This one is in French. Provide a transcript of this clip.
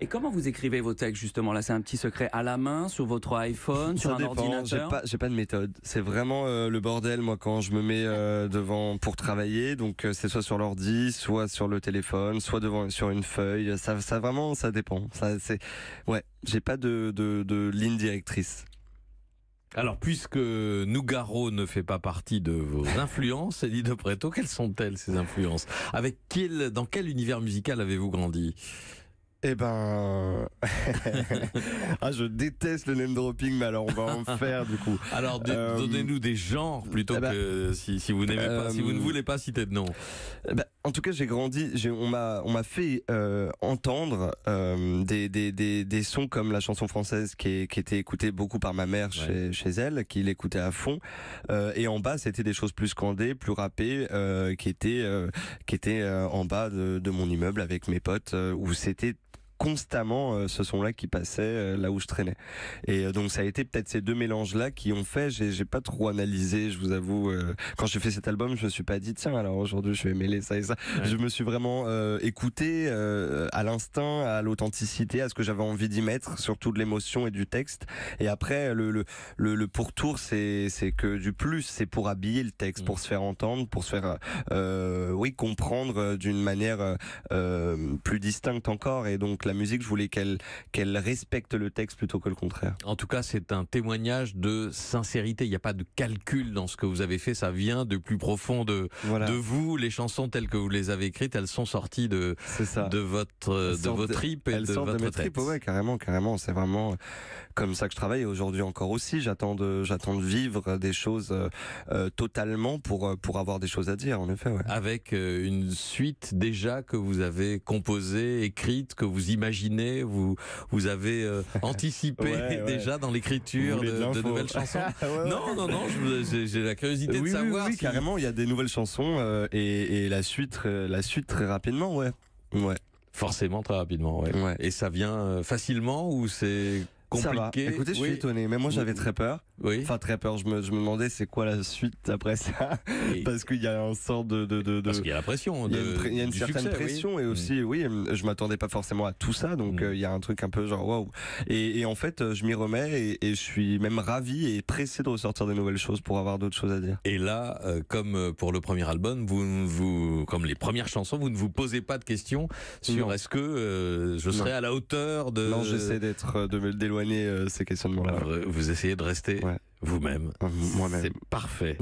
Et comment vous écrivez vos textes justement? Là, c'est un petit secret à la main, sur votre iPhone, sur Ça un dépend, ordinateur? j'ai pas de méthode. C'est vraiment le bordel, moi, quand je me mets devant pour travailler. Donc, c'est soit sur l'ordi, soit sur le téléphone, soit devant sur une feuille. Ça vraiment, ça dépend. Ouais, j'ai pas de ligne directrice. Alors, puisque Nougaro ne fait pas partie de vos influences, Eddie de Pretto, quelles sont-elles ces influences? Dans quel univers musical avez-vous grandi? Eh ben, je déteste le name dropping, mais alors on va en faire du coup. Alors, donnez-nous des genres plutôt que si vous n'aimez pas, si vous ne voulez pas citer de nom. En tout cas, j'ai grandi. On m'a fait entendre des sons comme la chanson française qui était écoutée beaucoup par ma mère chez elle, qui l'écoutait à fond. Et en bas, c'était des choses plus scandées, plus rappées, qui étaient en bas de mon immeuble avec mes potes, où c'était constamment ce son-là qui passait là où je traînais. Et donc ça a été peut-être ces deux mélanges-là qui ont fait, j'ai pas trop analysé, je vous avoue. Quand j'ai fait cet album, je me suis pas dit tiens, alors aujourd'hui je vais mêler ça et ça. Ouais. Je me suis vraiment écouté à l'instinct, à l'authenticité, à ce que j'avais envie d'y mettre, surtout de l'émotion et du texte. Et après le pourtour, c'est que du plus, c'est pour habiller le texte, pour se faire entendre, pour se faire comprendre d'une manière plus distincte encore. Et donc la musique, je voulais qu'elle respecte le texte plutôt que le contraire. En tout cas, c'est un témoignage de sincérité. Il n'y a pas de calcul dans ce que vous avez fait. Ça vient de plus profond de vous. Les chansons telles que vous les avez écrites, elles sont sorties de vos tripes et de votre tête. Ouais, carrément. C'est vraiment comme ça que je travaille aujourd'hui encore aussi. J'attends de vivre des choses totalement pour avoir des choses à dire, en effet. Ouais. Avec une suite déjà que vous avez composée, écrite, que vous imaginez, vous avez anticipé déjà dans l'écritre de nouvelles chansons. Non, j'ai la curiosité de savoir. Oui, carrément, il y a des nouvelles chansons et la suite très rapidement, ouais. Forcément très rapidement, ouais. Et ça vient facilement ou c'est compliqué? Ça va. Écoutez, je suis étonné. Même moi, j'avais très peur. Oui. Enfin, très peur. Je me demandais c'est quoi la suite après ça. Parce qu'il y a un sort de... Parce qu'il y a la pression. Il y a une certaine pression. Et aussi, je m'attendais pas forcément à tout ça. Donc, il y a un truc un peu genre waouh. Et en fait, je m'y remets et je suis même ravi et pressé de ressortir de nouvelles choses pour avoir d'autres choses à dire. Et là, comme pour le premier album, comme les premières chansons, vous ne vous posez pas de questions sur est-ce que je serai à la hauteur de... Non, j'essaie d'éloigner ces questionnements-là. Vous essayez de rester vous-même. Moi-même. C'est parfait.